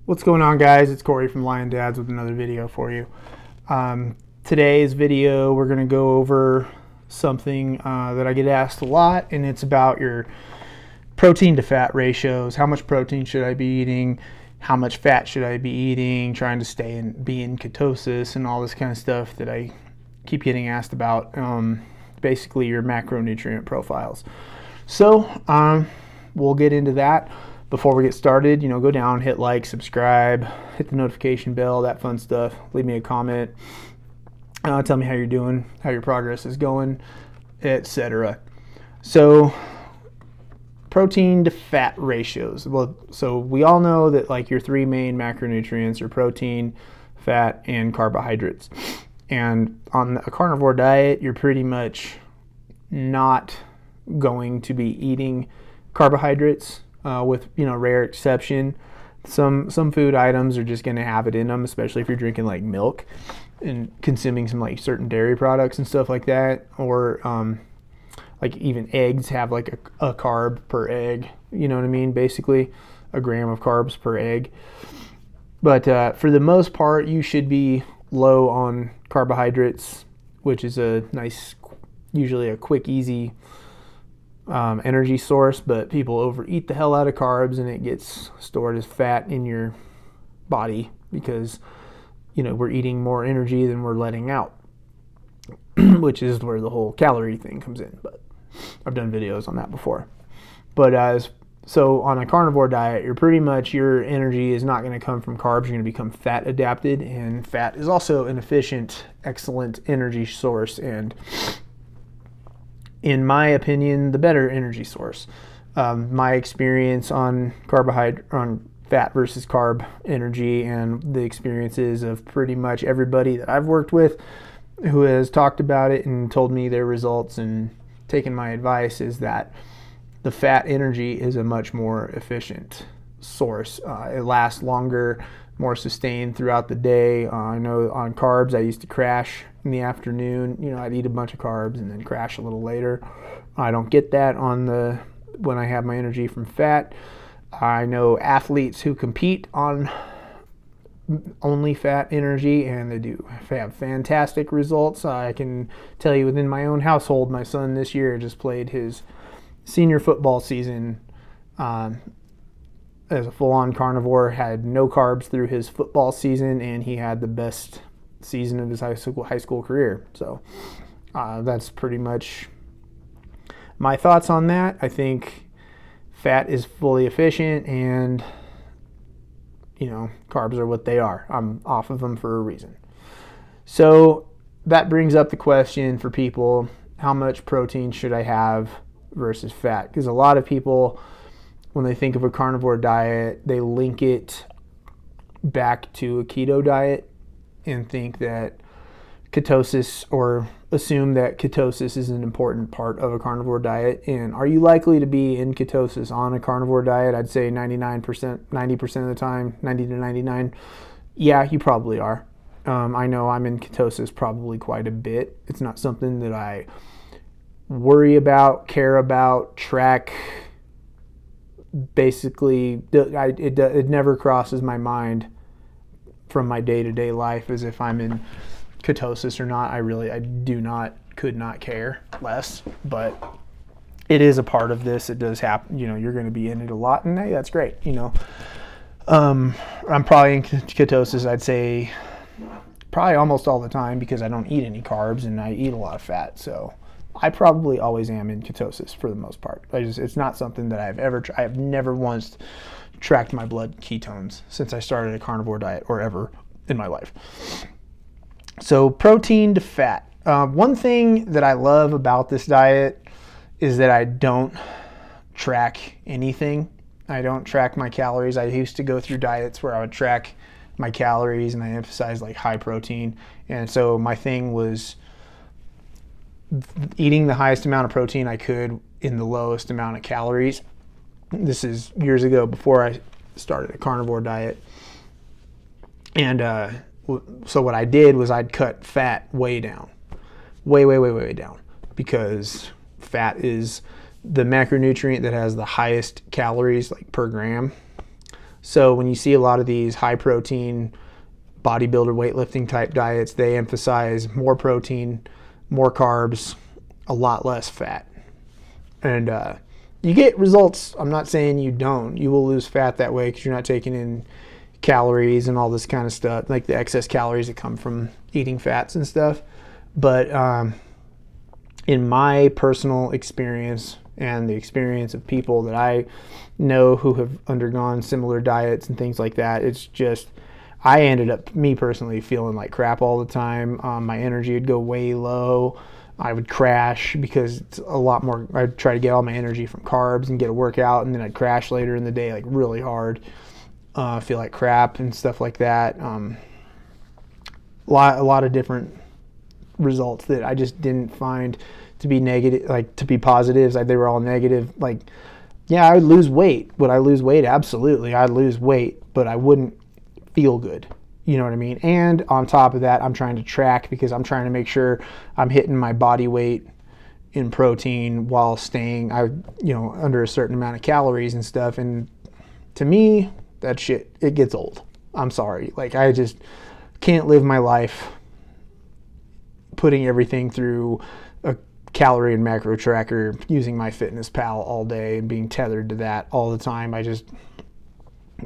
What's going on, guys? It's Corey from Lion Dads with another video for you. Today's video, we're going to go over something that I get asked a lot, and it's about your protein to fat ratios. How much protein should I be eating? How much fat should I be eating? Trying to be in ketosis and all this kind of stuff that I keep getting asked about. Basically, your macronutrient profiles. So we'll get into that. Before we get started, go down, hit like, subscribe, hit the notification bell, that fun stuff. Leave me a comment. Tell me how you're doing, how your progress is going, etc. So, protein to fat ratios. Well, so we all know that like your three main macronutrients are protein, fat, and carbohydrates. And on a carnivore diet, you're pretty much not going to be eating carbohydrates. With rare exception, some food items are just going to have it in them, especially if you're drinking like milk and consuming some like certain dairy products and stuff like that, or like even eggs have like a carb per egg. You know what I mean? Basically, a gram of carbs per egg. But for the most part, you should be low on carbohydrates, which is a nice, usually a quick, easy energy source, but people overeat the hell out of carbs and it gets stored as fat in your body because we're eating more energy than we're letting out, which is where the whole calorie thing comes in. But I've done videos on that before. But so on a carnivore diet, your energy is not going to come from carbs. You're going to become fat adapted, and fat is also an efficient, excellent energy source, and in my opinion, the better energy source. My experience on fat versus carb energy, and the experiences of pretty much everybody that I've worked with who has talked about it and told me their results and taken my advice, is that the fat energy is a much more efficient source. It lasts longer, more sustained throughout the day. I know on carbs, I used to crash in the afternoon. I'd eat a bunch of carbs and then crash a little later. I don't get that when I have my energy from fat. I know athletes who compete on only fat energy, and they do have fantastic results. I can tell you within my own household, my son this year just played his senior football season as a full-on carnivore, had no carbs through his football season, and he had the best season of his high school career. So that's pretty much my thoughts on that. I think fat is fully efficient, and carbs are what they are. I'm off of them for a reason. So that brings up the question for people: how much protein should I have versus fat? Because a lot of people, when they think of a carnivore diet, they link it back to a keto diet and think that ketosis, or assume that ketosis is an important part of a carnivore diet. And are you likely to be in ketosis on a carnivore diet? I'd say 99%, 90% of the time, 90 to 99. Yeah, you probably are. I know I'm in ketosis probably quite a bit. It's not something that I worry about, care about, track. Basically, it never crosses my mind from my day-to-day life as if I'm in ketosis or not. I could not care less, but it is a part of this. It does happen. You're going to be in it a lot, and hey, that's great. I'm probably in ketosis, I'd say probably almost all the time, because I don't eat any carbs and I eat a lot of fat. So I probably always am in ketosis for the most part. It's not something that I have never once tracked my blood ketones since I started a carnivore diet, or ever in my life. So protein to fat. One thing that I love about this diet is that I don't track anything. I don't track my calories. I used to go through diets where I would track my calories, and I emphasized like high protein. And so my thing was eating the highest amount of protein I could in the lowest amount of calories. This is years ago, before I started a carnivore diet. And so what I did was I'd cut fat way down, way down, because fat is the macronutrient that has the highest calories, like per gram. So when you see a lot of these high protein bodybuilder weightlifting type diets, they emphasize more protein, more carbs, a lot less fat. And you get results. I'm not saying you don't. You will lose fat that way because you're not taking in calories and all this kind of stuff, like the excess calories that come from eating fats and stuff. But in my personal experience and the experience of people that I know who have undergone similar diets and things like that, it's just, I ended up, me personally, feeling like crap all the time. My energy would go way low. I would crash because it's a lot more, I'd try to get all my energy from carbs and get a workout, and then I'd crash later in the day like really hard. Feel like crap and stuff like that. A lot of different results that I just didn't find to be negative, like to be positives. They were all negative. Like, yeah, I would lose weight. Would I lose weight? Absolutely. I'd lose weight, but I wouldn't feel good. You know what I mean? And on top of that, I'm trying to track because I'm trying to make sure I'm hitting my body weight in protein while staying, under a certain amount of calories and stuff. And to me, that shit, it gets old. I'm sorry. Like, I just can't live my life putting everything through a calorie and macro tracker, using MyFitnessPal all day and being tethered to that all the time. I just,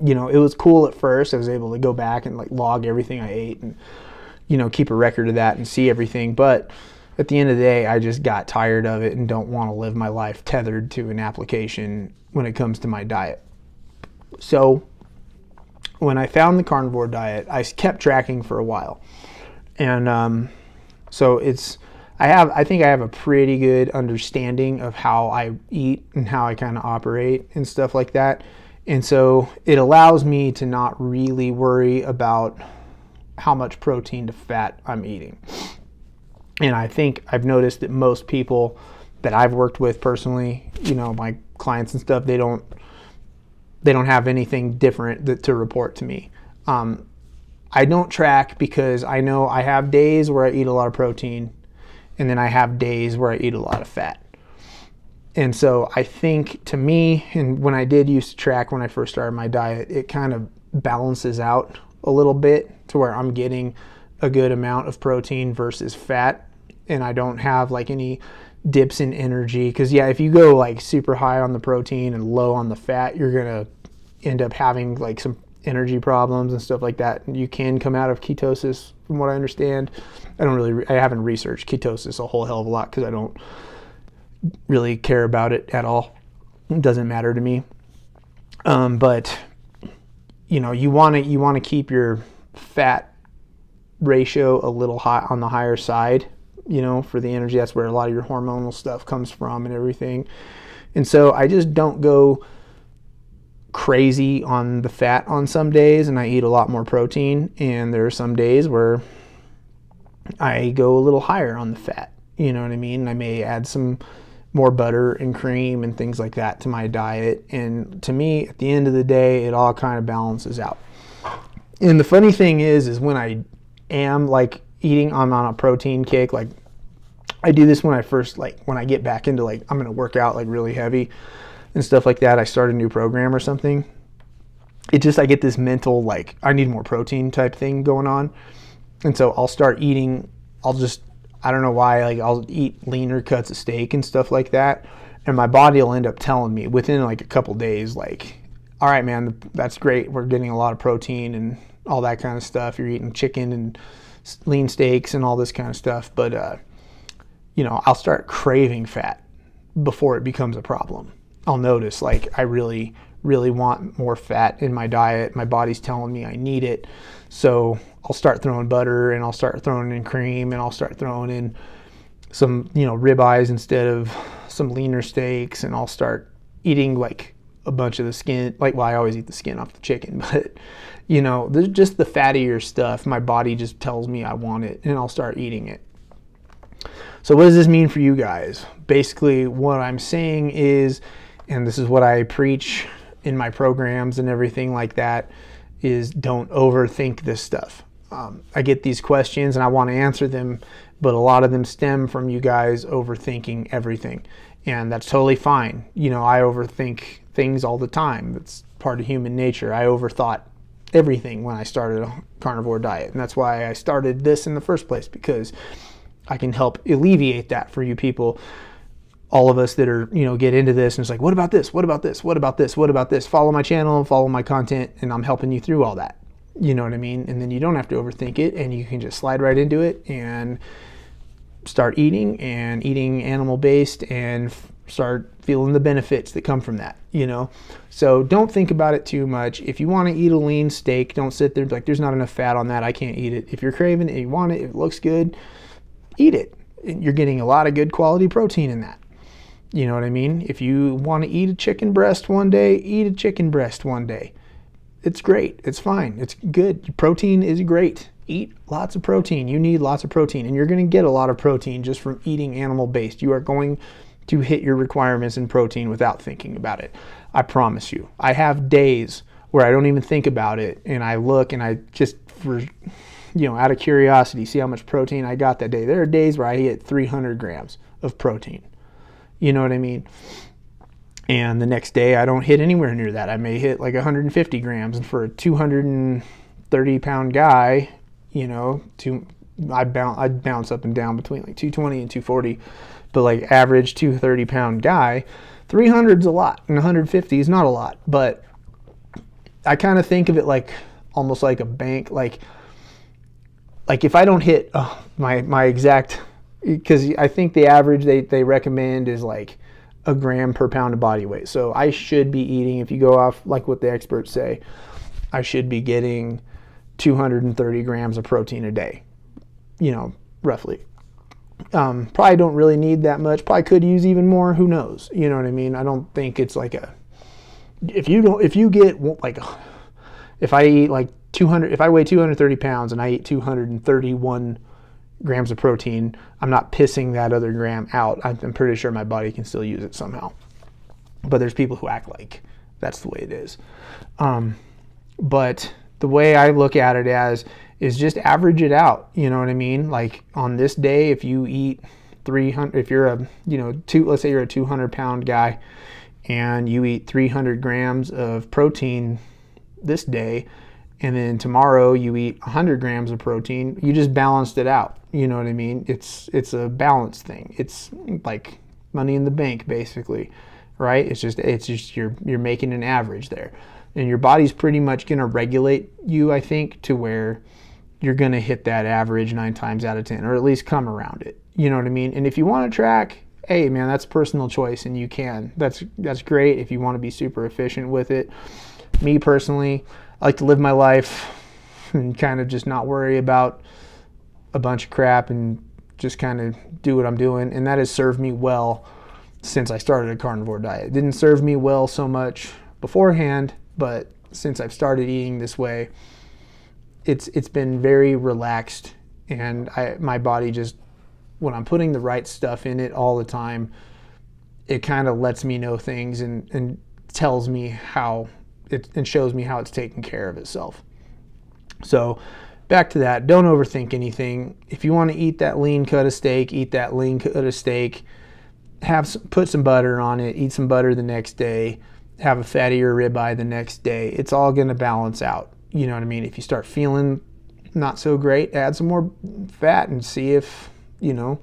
it was cool at first. I was able to go back and like log everything I ate and, keep a record of that and see everything. But at the end of the day, I just got tired of it and don't want to live my life tethered to an application when it comes to my diet. So when I found the carnivore diet, I kept tracking for a while. And so I think I have a pretty good understanding of how I eat and how I kind of operate and stuff like that. And so it allows me to not really worry about how much protein to fat I'm eating. And I think I've noticed that most people that I've worked with personally, my clients and stuff, they don't have anything different to report to me. I don't track because I know I have days where I eat a lot of protein, and then I have days where I eat a lot of fat. And so I think, to me, and when I did used to track when I first started my diet, it kind of balances out a little bit to where I'm getting a good amount of protein versus fat, and I don't have like any dips in energy. Because yeah, if you go like super high on the protein and low on the fat, you're gonna end up having like some energy problems and stuff like that. You can come out of ketosis, from what I understand. I haven't researched ketosis a whole hell of a lot because I don't really care about it at all. It doesn't matter to me. But you want to keep your fat ratio a little high on the higher side, for the energy. That's where a lot of your hormonal stuff comes from and everything. And so I just don't go crazy on the fat on some days, and I eat a lot more protein. And there are some days where I go a little higher on the fat. You know what I mean? I may add some more butter and cream and things like that to my diet. And to me, at the end of the day, it all kind of balances out. And the funny thing is when I am like eating, I'm on a protein kick. Like, I do this when I get back into like, I'm going to work out like really heavy and stuff like that. I start a new program or something. I get this mental, like, I need more protein type thing going on. And so I'll start eating, I don't know why, like I'll eat leaner cuts of steak and stuff like that. And my body will end up telling me within like a couple days, like, all right, man, that's great. We're getting a lot of protein and all that kind of stuff. You're eating chicken and lean steaks and all this kind of stuff. But, I'll start craving fat before it becomes a problem. I'll notice like I really, really want more fat in my diet. My body's telling me I need it. So I'll start throwing butter, and I'll start throwing in cream, and I'll start throwing in some, ribeyes instead of some leaner steaks, and I'll start eating like a bunch of the skin. Like, well, I always eat the skin off the chicken, but there's just the fattier stuff. My body just tells me I want it, and I'll start eating it. So what does this mean for you guys? Basically, what I'm saying is, and this is what I preach in my programs and everything like that, is don't overthink this stuff. I get these questions and I want to answer them, but a lot of them stem from you guys overthinking everything. And that's totally fine. I overthink things all the time. part of human nature. I overthought everything when I started a carnivore diet, and that's why I started this in the first place, because I can help alleviate that for you people, all of us that are, you know, get into this and it's like, what about this? What about this? What about this? What about this? Follow my channel, follow my content, and I'm helping you through all that. You know what I mean? And then you don't have to overthink it, and you can just slide right into it and start eating animal based and start feeling the benefits that come from that, you know? So don't think about it too much. If you want to eat a lean steak, don't sit there and be like, there's not enough fat on that, I can't eat it. If you're craving it and you want it, it looks good, eat it. You're getting a lot of good quality protein in that. You know what I mean? If you want to eat a chicken breast one day, eat a chicken breast one day. It's great. It's fine. It's good. Protein is great. Eat lots of protein. You need lots of protein, and you're going to get a lot of protein just from eating animal based. You are going to hit your requirements in protein without thinking about it. I promise you. I have days where I don't even think about it, and I look and I just, for, you know, out of curiosity, see how much protein I got that day. There are days where I hit 300 grams of protein. You know what I mean? And the next day I don't hit anywhere near that. I may hit like 150 grams. And for a 230-pound guy, you know, I'd bounce up and down between like 220 and 240. But like average 230-pound guy, 300's a lot and 150 is not a lot. But I kind of think of it like almost like a bank. Like if I don't hit my exact, because I think the average they recommend is like a gram per pound of body weight. So I should be eating, if you go off like what the experts say, I should be getting 230 grams of protein a day, you know, roughly. Probably don't really need that much. Probably could use even more. Who knows? You know what I mean? I don't think it's like a, if you get like, if I eat like 200, if I weigh 230 pounds and I eat 231 grams of protein, I'm not pissing that other gram out. I'm pretty sure my body can still use it somehow. But there's people who act like that's the way it is. But the way I look at it as is just average it out. You know what I mean? Like on this day, if you eat 300, if you're a, you know, let's say you're a 200-pound guy and you eat 300 grams of protein this day, and then tomorrow you eat 100 grams of protein, you just balanced it out. You know what I mean? It's a balance thing. It's like money in the bank, basically, right? It's just you're making an average there, and your body's pretty much gonna regulate you, I think, to where you're gonna hit that average 9 times out of 10, or at least come around it. You know what I mean? And if you want to track, hey man, that's personal choice, and you can. That's great if you want to be super efficient with it. Me personally, I like to live my life and kind of just not worry about a bunch of crap and just kind of do what I'm doing. And that has served me well since I started a carnivore diet. It didn't serve me well so much beforehand, but since I've started eating this way, it's been very relaxed, and my body just, when I'm putting the right stuff in it all the time, it kind of lets me know things and tells me how and shows me how it's taking care of itself. So back to that, don't overthink anything. If you want to eat that lean cut of steak, eat that lean cut of steak. Put some butter on it, eat some butter the next day, have a fattier ribeye the next day. It's all going to balance out. You know what I mean? If you start feeling not so great, add some more fat and see if, you know,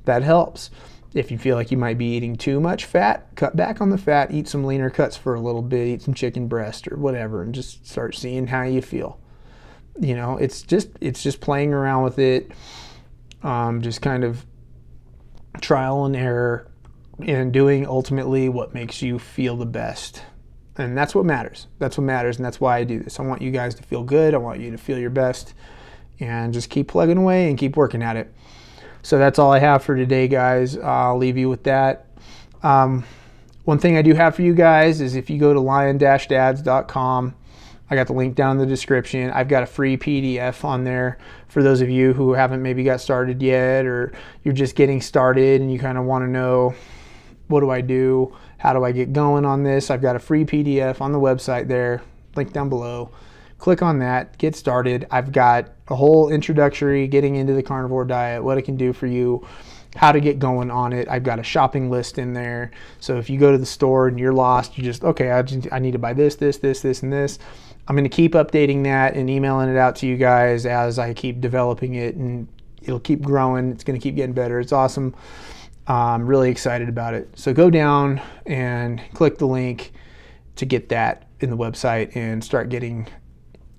that helps. If you feel like you might be eating too much fat, cut back on the fat, eat some leaner cuts for a little bit, eat some chicken breast or whatever, and just start seeing how you feel. You know, it's just playing around with it, just kind of trial and error, and doing ultimately what makes you feel the best. And that's what matters. That's what matters, and that's why I do this. I want you guys to feel good. I want you to feel your best, and just keep plugging away and keep working at it. So that's all I have for today, guys. I'll leave you with that. One thing I do have for you guys is if you go to lion-dads.com, I got the link down in the description. I've got a free PDF on there for those of you who haven't maybe got started yet, or you're just getting started and you kind of want to know, what do I do? How do I get going on this? I've got a free PDF on the website there, link down below. Click on that, get started. I've got a whole introductory, getting into the carnivore diet, what it can do for you, how to get going on it. I've got a shopping list in there. So if you go to the store and you're lost, you just, okay, I need to buy this, this, this, this, and this. I'm going to keep updating that and emailing it out to you guys as I keep developing it, and it'll keep growing. It's going to keep getting better. It's awesome. I'm really excited about it. So go down and click the link to get that in the website and start getting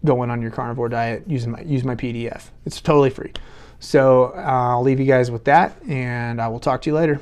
going on your carnivore diet using my PDF. It's totally free. So I'll leave you guys with that, and I will talk to you later.